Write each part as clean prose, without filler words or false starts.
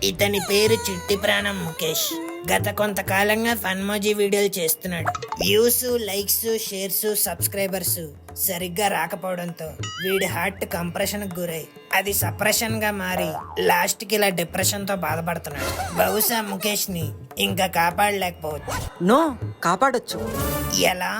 ఇతని పేరు చిట్టి ప్రాణం ముఖేష్. గత కొంతకాలంగా ఫన్మోజీ వీడియోలు చేస్తున్నాడు. వ్యూస్, లైక్స్, షేర్స్, సబ్స్క్రైబర్స్ సరిగ్గా రాకపోవడంతో వీడి హార్ట్ కంప్రెషన్ గురై అది సప్రెషన్ గా మారి లాస్ట్ కి ఇలా డిప్రెషన్ తో బాధపడుతున్నాడు. బహుశా ముఖేష్ ని ఇంకా కాపాడలేకపోవచ్చు. నో, కాపాడొచ్చు. ఎలా?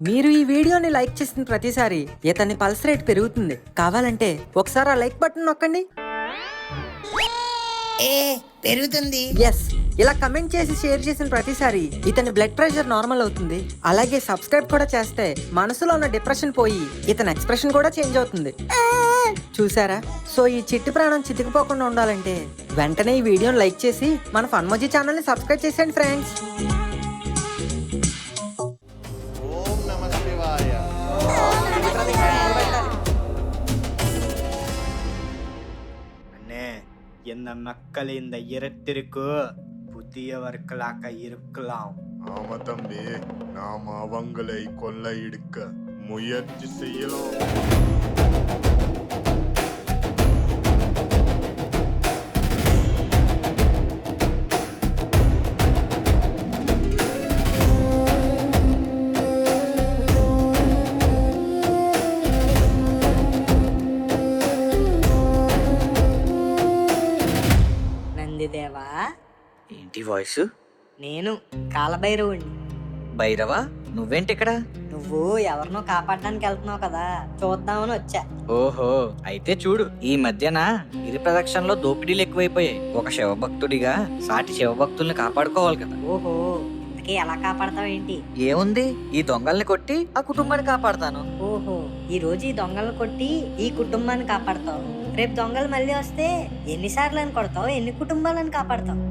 మీరు ఈ వీడియోని లైక్ చేసిన ప్రతిసారి ఇతని పల్స్ రేట్ పెరుగుతుంది. కావాలంటే ఒకసారి ఆ లైక్ బటన్ నొక్కండి. పెరుగుతుంది. ఎస్, ఇలా కమెంట్ చేసి షేర్ చేసిన ప్రతిసారి ఇతని బ్లడ్ ప్రెషర్ నార్మల్ అవుతుంది. అలాగే సబ్స్క్రైబ్ కూడా చేస్తే మనసులో ఉన్న డిప్రెషన్ పోయి ఇతని ఎక్స్ప్రెషన్ కూడా చేంజ్ అవుతుంది. చూసారా? సో ఈ చిట్టి ప్రాణం చితికిపోకుండా ఉండాలంటే వెంటనే ఈ వీడియోని లైక్ చేసి మన ఫన్మోజీ ఛానల్ ని సబ్స్క్రైబ్ చేసేయండి ఫ్రెండ్స్. என்ன மக்கள் இந்த இரத்திற்கு புதியவர்களாக இருக்கலாம். ஆமா தம்பி, நாம் அவங்களை கொள்ளையடிக்க முயற்சி செய்யலாம். దేవా, ఏంటి వాయిస్? నేను కాలభైరవుణ్ణి. భైరవా, నువ్వేంటి ఇక్కడ? నువ్వు ఎవరినో కాపాడడానికి వెళ్తున్నావు కదా, చూద్దామని వచ్చా. ఓహో, అయితే చూడు. ఈ మధ్యన గిరి ప్రదక్షిణలో దోపిడీలు ఎక్కువైపోయాయి. ఒక శివభక్తుడిగా సాటి శివభక్తుల్ని కాపాడుకోవాలి కదా. ఓహో, ఇంతకీ ఎలా కాపాడతావు ఏంటి? ఏముంది, ఈ దొంగల్ని కొట్టి ఆ కుటుంబాన్ని కాపాడతాను. ఓహో, ఈ రోజు ఈ దొంగలను కొట్టి ఈ కుటుంబాన్ని కాపాడతావు. రేపు దొంగలు మళ్ళీ వస్తే ఎన్నిసార్లు అని కొడతావు, ఎన్ని కుటుంబాలను కాపాడతావు?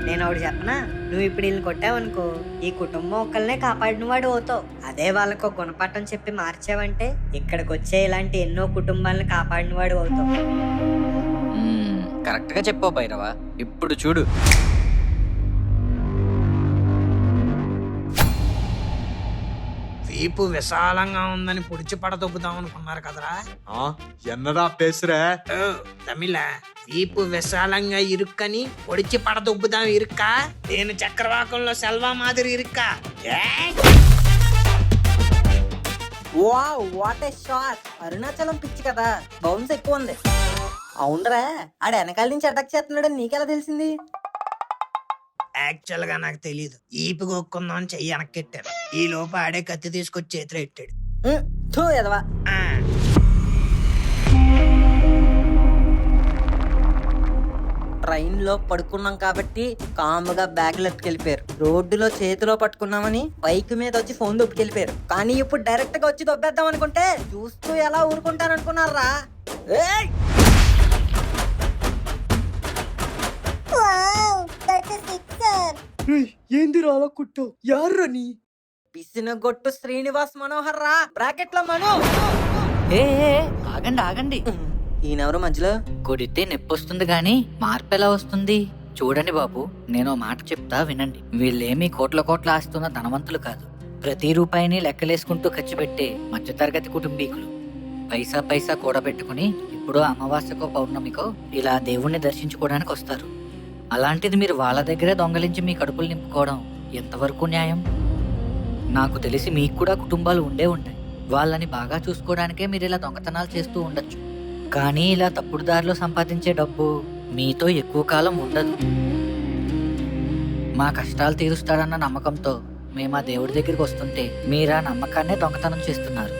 నేను ఒకటి చెప్పనా, నువ్వు ఇప్పుడు వీళ్ళని కొట్టావనుకో ఈ కుటుంబం ఒక్కళ్ళనే కాపాడిన వాడు అవుతావు. అదే వాళ్ళకు గుణపాఠం చెప్పి మార్చావంటే ఇక్కడికి వచ్చే ఇలాంటి ఎన్నో కుటుంబాలను కాపాడిన వాడు అవుతావు. కరెక్ట్ గా చెప్పావు భైరవా. ఇప్పుడు చూడు, వీపు విశాలంగా ఉందని పొడిచి పడదొబ్బుదాం అనుకున్నారు కదరా. என்னடா பேசுற? తమిళ వీపు విశాలంగా ఇరుక్కని పొడిచి పడదొబ్బుదాం ఇరుక్క. నేను చక్రవాకంలో సెల్వా మాదిరి ఇరుక్క. Wow, what a shot! Arunachalam పిచ్చి కదా, బౌన్స్ ఎక్కువ ఉంది. అవునరా, ఆడ వెనకాల నుంచి అటాక్ చేస్తున్నాడని నీకెలా తెలిసింది? యాక్చువల్ గా నాకు తెలీదు. ఈపు కొక్కుందాం అని చెయ్యి వెనక్కెట్టాను. ఈ లోపు ఆడే కత్తి తీసుకొచ్చి చేతిలో ఎట్టాడు. ఎదవా. ట్రైన్ లో పడుకున్నాం కాబట్టి కాముగా బ్యాగులు ఎత్తుకెళ్ళిపోయారు. రోడ్డులో చేతిలో పట్టుకున్నామని బైక్ మీద వచ్చి ఫోన్ దొప్పుకెళ్ళిపోయారు. కానీ ఇప్పుడు డైరెక్ట్ గా వచ్చి దొబ్బేద్దాం అనుకుంటే చూస్తూ ఎలా ఊరుకుంటారనుకున్నారా? ఏంది రాలా కుట్టు? యార్రని పిసినగొట్టు శ్రీనివాస్ మనోహర్ రా, బ్రాకెట్ లో మనో. ఆగండి ఆగండి. ఈయనెవరు మధ్యలో? కొడితే నొప్పి వస్తుంది గాని మార్పు ఎలా వస్తుంది? చూడండి బాబు, నేను మాట చెప్తా వినండి. వీళ్ళేమీ కోట్ల కోట్ల ఆస్తున్న ధనవంతులు కాదు. ప్రతి రూపాయిని లెక్కలేసుకుంటూ ఖర్చు పెట్టే మధ్యతరగతి కుటుంబీకులు. పైసా పైసా కూడబెట్టుకుని ఇప్పుడు అమావాస్యకో పౌర్ణమికో ఇలా దేవుణ్ణి దర్శించుకోవడానికి వస్తారు. అలాంటిది మీరు వాళ్ళ దగ్గరే దొంగలించి మీ కడుపులు నింపుకోవడం ఎంతవరకు న్యాయం? నాకు తెలిసి మీకు కూడా కుటుంబాలు ఉండే ఉంటాయి. వాళ్ళని బాగా చూసుకోవడానికే మీరు ఇలా దొంగతనాలు చేస్తూ ఉండొచ్చు. కానీ ఇలా తప్పుడు దారిలో సంపాదించే డబ్బు మీతో ఎక్కువ కాలం ఉండదు. మా కష్టాలు తీరుస్తాడన్న నమ్మకంతో మేము ఆ దేవుడి దగ్గరికి వస్తుంటే మీరా నమ్మకాన్నే దొంగతనం చేస్తున్నారు.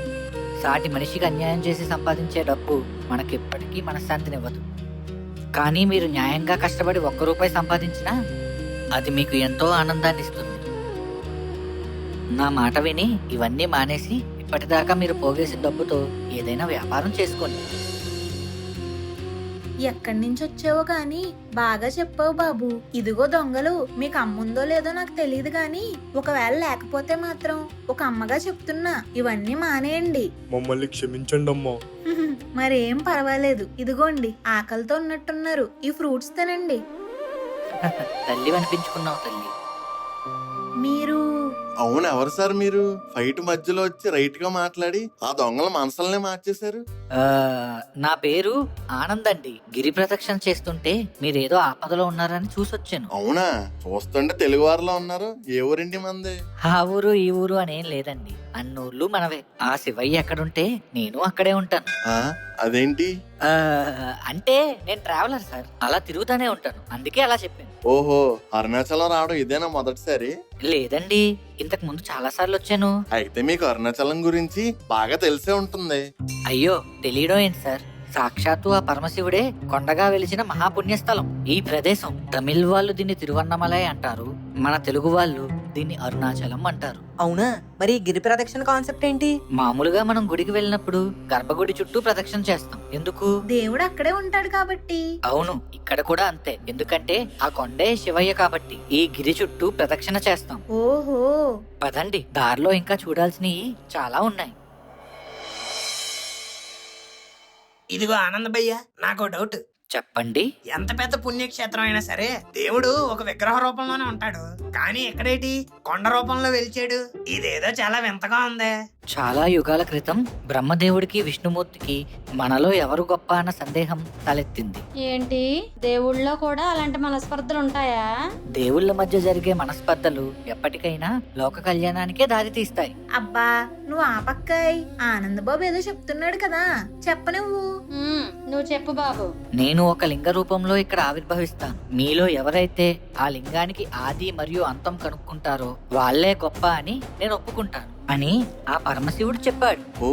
సాటి మనిషికి అన్యాయం చేసి సంపాదించే డబ్బు మనకెప్పటికీ మనశ్శాంతినివ్వదు. కానీ మీరు న్యాయంగా కష్టపడి 1 రూపాయి సంపాదించినా అది మీకు ఎంతో ఆనందాన్ని ఇస్తుంది. నా మాట విని ఇవన్నీ మానేసి ఇప్పటిదాకా మీరు పోగేసిన డబ్బుతో ఏదైనా వ్యాపారం చేసుకోండి. ఎక్కడి నుంచి వచ్చావో గాని బాగా చెప్పావు బాబు. ఇదిగో దొంగలు, మీకు అమ్ముందో లేదో నాకు తెలియదు గాని ఒకవేళ లేకపోతే మాత్రం ఒక అమ్మగా చెప్తున్నా, ఇవన్నీ మానేయండి. మమ్మల్ని క్షమించండి అమ్మా. మరేం పర్వాలేదు, ఇదిగోండి ఆకలితో ఉన్నట్టున్నారు, ఈ ఫ్రూట్స్ తినండి. తల్లి అనిపించుకున్నావు తల్లి. మీరు అవును, ఎవరు సార్ మీరు? ఫైట్ మధ్యలో వచ్చి రైట్ గా మాట్లాడి ఆ దొంగల మనసులనే మార్చేశారు. ఆ, నా పేరు ఆనంద్ అండి. గిరి ప్రదక్షిణ చేస్తుంటే మీరేదో ఆపదలో ఉన్నారని చూసొచ్చాను. అవునా? చూస్తుంటే తెలుగు వారిలో ఉన్నారు. ఏ ఊరింటి మంది? ఆ ఊరు ఈ ఊరు అనేం లేదండి, అన్నూర్లు మనవే. ఆ శివయ్య ఎక్కడుంటే నేను అక్కడే ఉంటాను. ఆ, అదేంటి? ఆ, అంటే నేను ట్రావెలర్ సార్, అలా తిరుగుతానే ఉంటాను, అందుకే అలా చెప్పాను. ఓహో, అరుణాచలం రావడం ఇదేనా మొదటిసారి? లేదండి, ఇంతకు ముందు చాలా సార్లు వచ్చాను. అయితే మీకు అరుణాచలం గురించి బాగా తెలిసే ఉంటుంది. అయ్యో, తెలియడం ఏంటి సార్? సాక్షాత్తు ఆ పరమశివుడే కొండగా వెలిసిన మహాపుణ్యస్థలం ఈ ప్రదేశం. తమిళ్ వాళ్ళు దీన్ని తిరువన్నమలై అంటారు, మన తెలుగు వాళ్ళు దీన్ని అరుణాచలం అంటారు. అవునా? మరి గిరి ప్రదక్షిణ కాన్సెప్ట్ ఏంటి? మామూలుగా మనం గుడికి వెళ్ళినప్పుడు గర్భగుడి చుట్టూ ప్రదక్షిణ చేస్తాం. ఎందుకు? దేవుడు అక్కడే ఉంటాడు కాబట్టి. అవును, ఇక్కడ కూడా అంతే. ఎందుకంటే ఆ కొండే శివయ్య కాబట్టి ఈ గిరి చుట్టూ ప్రదక్షిణ చేస్తాం. ఓహో. పదండి, దారిలో ఇంకా చూడాల్సినవి చాలా ఉన్నాయి. ఇదిగో ఆనంద్ భయ్య, నాకు డౌట్. చెప్పండి. ఎంత పెద్ద పుణ్యక్షేత్రం అయినా సరే దేవుడు ఒక విగ్రహ రూపంలోనే ఉంటాడు, కానీ ఎక్కడేటి కొండ రూపంలో వెలిచాడు. ఇదేదో చాలా వింతగా ఉందే. చాలా యుగాల క్రితం బ్రహ్మదేవుడికి విష్ణుమూర్తికి మనలో ఎవరు గొప్ప అన్న సందేహం తలెత్తింది. ఏంటి, దేవుళ్ళలో కూడా అలాంటి మనస్పర్ధలు ఉంటాయా? దేవుళ్ళ మధ్య జరిగే మనస్పర్ధలు ఎప్పటికైనా లోక కళ్యాణానికే దారి తీస్తాయి. అబ్బా, నువ్వు ఆ పక్కాయ్. ఆనంద్ బాబు ఏదో చెప్తున్నాడు కదా, చెప్ప నువ్వు. నువ్వు చెప్పు బాబు. నేను ఒక లింగ రూపంలో ఇక్కడ ఆవిర్భవిస్తాను. మీలో ఎవరైతే ఆ లింగానికి ఆది మరియు అంతం కనుక్కుంటారో వాళ్ళే గొప్ప అని నేను ఒప్పుకుంటాను అని ఆ పరమశివుడు చెప్పాడు. ఓ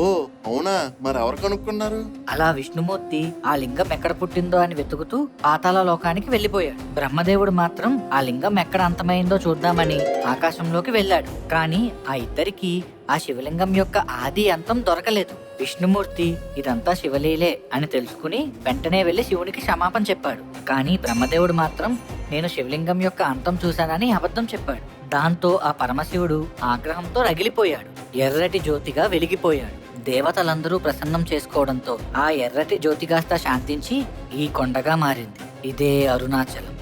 అవునా? మరి ఎవరు కనుక్కున్నారు? అలా విష్ణుమూర్తి ఆ లింగం ఎక్కడ పుట్టిందో అని వెతుకుతూ పాతాళ లోకానికి వెళ్లిపోయాడు. బ్రహ్మదేవుడు మాత్రం ఆ లింగం ఎక్కడ అంతమైందో చూద్దామని ఆకాశంలోకి వెళ్ళాడు. కానీ ఆ ఇద్దరికి ఆ శివలింగం యొక్క ఆది అంతం దొరకలేదు. విష్ణుమూర్తి ఇదంతా శివలీలే అని తెలుసుకుని వెంటనే వెళ్లి శివునికి క్షమాపణ చెప్పాడు. కానీ బ్రహ్మదేవుడు మాత్రం నేను శివలింగం యొక్క అంతం చూశానని అబద్ధం చెప్పాడు. దాంతో ఆ పరమశివుడు ఆగ్రహంతో రగిలిపోయాడు, ఎర్రటి జ్యోతిగా వెలిగిపోయాడు. దేవతలందరూ ప్రసన్నం చేసుకోవడంతో ఆ ఎర్రటి జ్యోతి కాస్త శాంతించి ఈ కొండగా మారింది. ఇదే అరుణాచలం.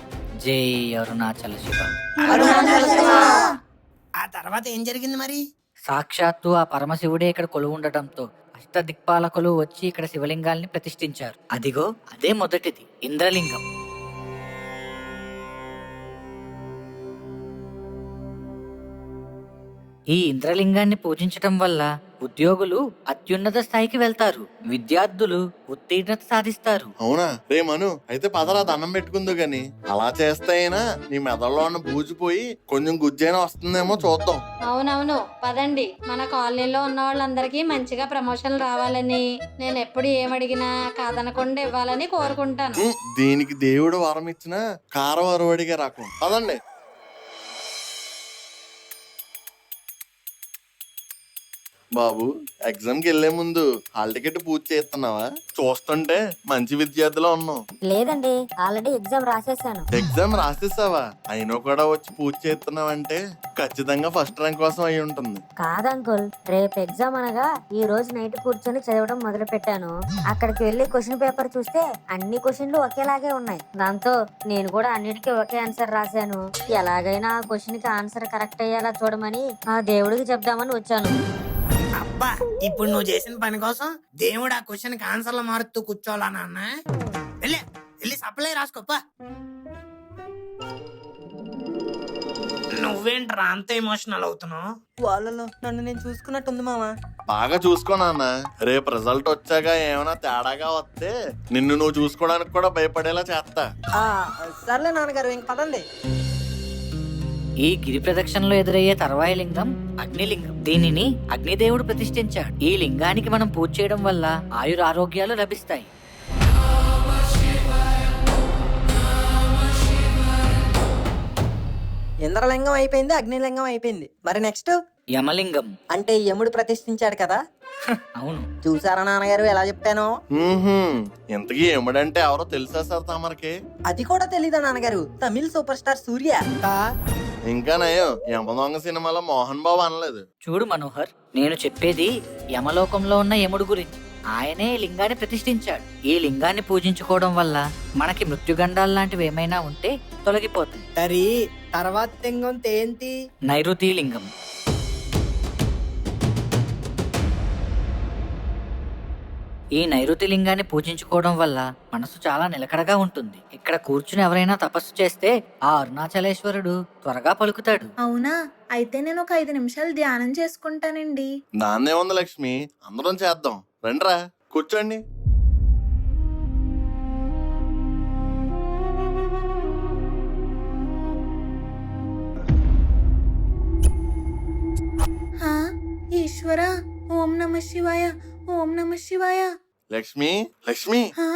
జై అరుణాచల శివ. ఆ తర్వాత ఏం జరిగింది మరి? సాక్షాత్తు ఆ పరమశివుడే ఇక్కడ కొలువు ఉండటంతో అష్టదిక్పాలకులు వచ్చి ఇక్కడ శివలింగాల్ని ప్రతిష్ఠించారు. అదిగో అదే మొదటిది, ఇంద్రలింగం. ఈ ఇంద్రలింగాన్ని పూజించటం వల్ల ఉద్యోగులు అత్యున్నత స్థాయికి వెళ్తారు, విద్యార్థులు ఉత్తీర్ణత సాధిస్తారు. అవునా? రే మను, అయితే పదరా దండం పెట్టుకుందు గాని. అలా చేస్తే అయినా నీ మెదడులో ఉన్న బూజుపోయి కొంచెం గుజ్జైనా వస్తుందేమో చూద్దాం. అవునవును, పదండి. మన కాలనీలో ఉన్న వాళ్ళందరికీ మంచిగా ప్రమోషన్లు రావాలని, నేను ఎప్పుడు ఏమడిగినా కాదనకుండా ఇవ్వాలని కోరుకుంటాను. దీనికి దేవుడు వరం ఇచ్చిన కారం అరవడిగా రకం. పదండి. బాబు, ఎగ్జామ్ కి వెళ్లే ముందు హాల్ టికెట్ పూర్తి చేస్తున్నావా? చూస్తుంటే మంచి విద్యార్థిలో ఉన్నావు. లేదండి, ఆల్రెడీ ఎగ్జామ్ రాసేసాను. ఎగ్జామ్ రాసేసావా? అయినా కూడా వచ్చి పూర్తి చేస్తున్నావంటే ఖచ్చితంగా ఫస్ట్ ర్యాంక్ కోసం అయి ఉంటుంది. కాదంకుల్, రేపు ఎగ్జామ్ అనగా ఈ రోజు నైట్ కూర్చొని చదవడం మొదలు పెట్టాను. అక్కడికి వెళ్లి క్వశ్చన్ పేపర్ చూస్తే అన్ని క్వశ్చన్లు ఒకేలాగే ఉన్నాయి. దాంతో నేను కూడా అన్నిటికీ ఒకే ఆన్సర్ రాశాను. ఎలాగైనా ఆ క్వశ్చన్ కి ఆన్సర్ కరెక్ట్ అయ్యేలా చూడమని ఆ దేవుడికి చెప్దామని వచ్చాను. అబ్బా, ఇప్పుడు నువ్వు చేసిన పని కోసం దేవుడు ఆ క్వశ్చన్ కి ఆన్సర్లు మారుతూ కూర్చోవాలా నాన్న? వెళ్ళి సప్లై రాసుకోపా. నువ్వేంట్రా అంత ఎమోషనల్ అవుతున్నావు? వాళ్ళలో నన్ను నేను చూసుకున్నట్టుంది మావా. బాగా చూసుకోనన్నా, రేపు రిజల్ట్ వచ్చాక ఏమైనా తేడాగా వస్తే నిన్ను నువ్వు చూసుకోవడానికి కూడా భయపడేలా చేస్తా. సర్లే నాన్నగారు, ఇంక పదండి. ఈ గిరి ప్రదక్షిణలో ఎదురయ్యే తర్వాయి లింగం అగ్నిలింగం. దీనిని అగ్నిదేవుడు ప్రతిష్ఠించాడు. ఈ లింగానికి మనం పూజ చేయడం వల్ల ఆయురారోగ్యాలు లభిస్తాయి. ఇంద్రలింగం అయిపోయింది, అగ్నిలింగం అయిపోయింది. మరి నెక్స్ట్ యమలింగం. అంటే యముడు ప్రతిష్ఠించాడు కదా. అవును, చూసారా నాన్నగారు ఎలా చెప్పాను? ఇంతకీ ఏమిడంటే ఎవరో తెలుసా సార్ తమరికి? అది కూడా తెలీదా నాన్నగారు? తమిళ్ సూపర్ స్టార్ సూర్య. ఇంకా నయం, యమదొంగ సినిమాలో మోహన్ బాబు అనలేదు. చూడు మనోహర్, నేను చెప్పేది యమలోకంలో ఉన్న యముడు గురించి. ఆయనే ఈ లింగాన్ని ప్రతిష్ఠించాడు. ఈ లింగాన్ని పూజించుకోవడం వల్ల మనకి మృత్యుగండాలు లాంటివి ఏమైనా ఉంటే తొలగిపోతాయి. తర్వాత లింగం ఏంటి? నైరుతి లింగం. ఈ నైరుతి లింగాన్ని పూజించుకోవడం వల్ల మనసు చాలా నిలకడగా ఉంటుంది. ఇక్కడ కూర్చుని ఎవరైనా తపస్సు చేస్తే ఆ అరుణాచలేశ్వరుడు త్వరగా పలుకుతాడు. అవునా? అయితే నేను ఒక 5 నిమిషాలు ధ్యానం చేసుకుంటానండి. దాన్నే ఉంది లక్ష్మి, అందరం చేద్దాం. రండ్రా, కూర్చోండి. హా, ఈశ్వరా, ఓం నమ శివాయ, ఓం నమ శివాయ. లక్ష్మి, లక్ష్మి. హా,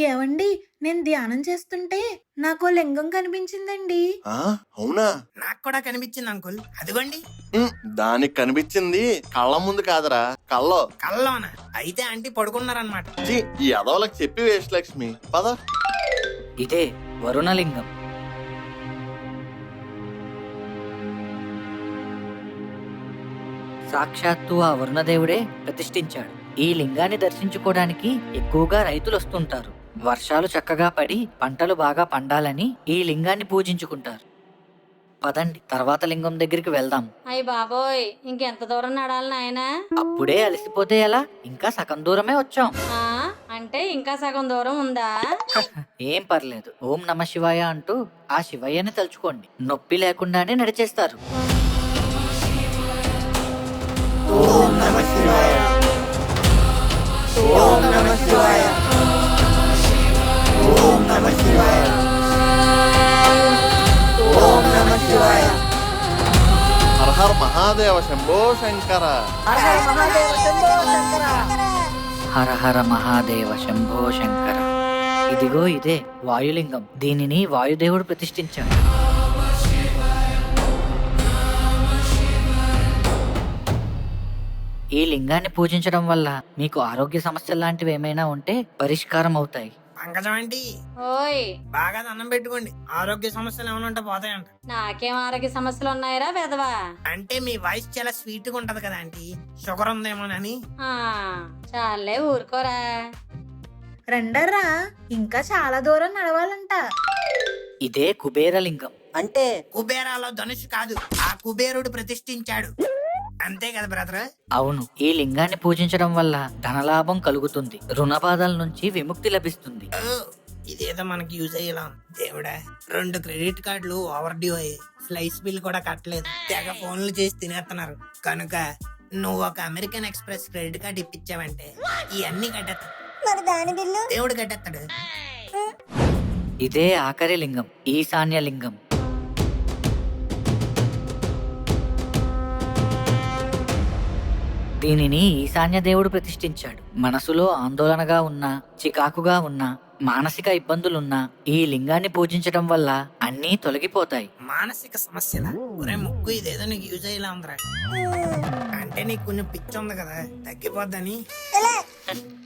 ఏవండి, నేను ధ్యానం చేస్తుంటే నాకు లింగం కనిపించిందండి. అవునా? నాకు కూడా కనిపించింది అంకుల్, అదిగోండి. దానికి కనిపించింది కళ్ళ ముందు కాదురా, కళ్ళో. కల్లోన అయితే ఆంటీ పడుకున్నారనమాట. ఈ ఎదవలకు చెప్పి వేస్ట్ లక్ష్మి, పద. ఇదే వరుణలింగం. సాక్షాత్తు ఆ వరుణదేవుడే ప్రతిష్ఠించాడు. ఈ లింగాన్ని దర్శించుకోవడానికి ఎక్కువగా రైతులు వస్తుంటారు. వర్షాలు చక్కగా పడి పంటలు బాగా పండాలని ఈ లింగాన్ని పూజించుకుంటారు. పదండి, తర్వాత లింగం దగ్గరికి వెళ్దాం. అయ్య బాబోయ్, ఇంకెంత దూరం నడాలి నాయనా? అప్పుడే అలసిపోతే ఎలా? ఇంకా సగం దూరమే వచ్చాం. అంటే ఇంకా సగం దూరం ఉందా? ఏం పర్లేదు, ఓం నమ శివాయ అంటూ ఆ శివయ్యని తలుచుకోండి. నొప్పి లేకుండానే నడిచేస్తారు. ఓం నమ శివాయ, ఓం నమ శివాయ, ఓం నమ శివాయ, ఓం నమ శివాయ. హర హర మహాదేవ శంభో శంకర. హర హర మహాదేవ శంభో శంకర. హర హర మహాదేవ శంభో శంకర. ఇదిగో ఇదే వాయులింగం. దీనిని వాయుదేవుడు ప్రతిష్ఠించాడు. ఈ లింగాన్ని పూజించడం వల్ల మీకు ఆరోగ్య సమస్యలు లాంటివి ఏమైనా ఉంటే పరిష్కారం అవుతాయి. పంకజం ఆంటీ, ఓయ్, బాగా దండం పెట్టుకోండి, ఆరోగ్య సమస్యలు ఏమైనా ఉంటే పోతాయంట. నాకేం ఆరోగ్య సమస్యలు ఉన్నాయిరా వెధవా? అంటే మీ వాయిస్ చాలా స్వీట్ గా ఉంటది కదా ఆంటీ, షుగర్ ఉందేమోనని. చాలే ఊరుకోరా. రండర్రా, ఇంకా చాలా దూరం నడవాలంట. ఇదే కుబేరలింగం. అంటే కుబేరాలో ధనుష్ కాదు, ఆ కుబేరుడు ప్రతిష్ఠించాడు. అంతే కదా బ్రదర్? అవును, ఈ లింగాన్ని పూజించడం వల్ల ధనలాభం కలుగుతుంది. రుణబాధల నుంచి విముక్తి లభిస్తుంది. ఇదేదో మనకి యూజ్ అయ్యేలా. దేవుడా, 2 క్రెడిట్ కార్డులు ఓవర్ డ్యూ అయ్యాయి. స్లైస్ బిల్ కూడా కట్టలేదు. తెగ ఫోన్లు చేసి తినేస్తున్నారు. కనుక నువ్వు ఒక అమెరికన్ ఎక్స్ప్రెస్ క్రెడిట్ కార్డు ఇప్పించావంటే ఇవన్నీ కట్టేస్తాడు. మరి దాని బిల్లు దేవుడు కట్టేస్తాడు. ఇదే ఆఖరి లింగం, ఈశాన్య లింగం. దీనిని ఈశాన్య దేవుడు ప్రతిష్ఠించాడు. మనసులో ఆందోళనగా ఉన్నా, చికాకుగా ఉన్నా, మానసిక ఇబ్బందులున్నా ఈ లింగాన్ని పూజించడం వల్ల అన్నీ తొలగిపోతాయి. మానసిక సమస్యల ఒరే ముక్కు, ఇదేదో నీకు యూజ్ అయ్యేలా ఉందిరా. అంటే నీకు కొంచెం పిచ్చి ఉంది కదా, తగ్గిపోద్దని.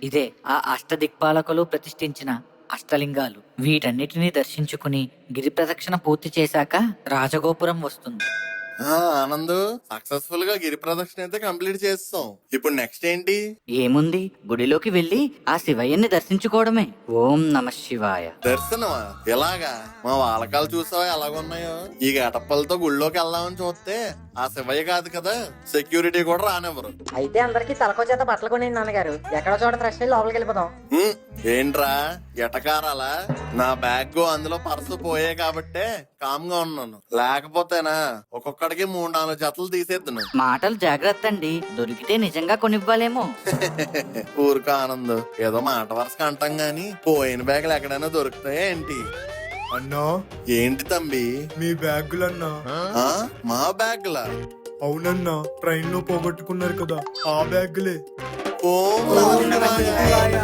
ఇదే ఆ అష్టదిక్పాలకులు ప్రతిష్ఠించిన అష్టలింగాలు. వీటన్నిటినీ దర్శించుకుని గిరి ప్రదక్షిణ పూర్తి చేశాక రాజగోపురం వస్తుంది. ఆనంద్, సక్సెస్ఫుల్ గా గిరి ప్రదక్షిణ అయితే కంప్లీట్ చేస్తాం. ఇప్పుడు నెక్స్ట్ ఏంటి? ఏముంది, గుడిలోకి వెళ్లి ఆ శివయ్యని దర్శించుకోవడమే. ఓం నమ శివాయ. దర్శనమా? ఎలాగా? మా వాలకాలు చూసావా ఎలాగున్నాయో? ఈ గటప్పలతో గుళ్ళోకి వెళ్దామని చూస్తే ఆ శివయ్య కాదు కదా, సెక్యూరిటీ కూడా రానివ్వరు. అయితే అందరికి తలకో చేత బట్టలు కొనేయండి నాన్నగారు. ఎక్కడ చోట ఫ్రెష్ అయ్యి లోపలికి వెళ్ళిపోదాం. ఏంట్రా ఎటకారాలా? నా బ్యాగ్ అందులో పర్సు పోయే కాబట్టే కామ్ గా ఉన్నాను. లేకపోతేనా ఒక్కొక్కడికి 3-4 జతలు తీసేద్దును. మాటలు జాగ్రత్త అండి, దొరికితే నిజంగా కొనివ్వాలేమో. ఊరుకో ఆనంద్, ఏదో మాట వరుసగా అంటాం గాని పోయిన బ్యాగులు ఎక్కడైనా దొరుకుతాయా ఏంటి? అన్నా, ఏంటి తంబి? మీ బ్యాగులన్నా. మా బ్యాగులా? అవునన్నా, ట్రైన్ లో పోగొట్టుకున్నారు కదా, ఆ బ్యాగులే. ఓం నమః శివాయ.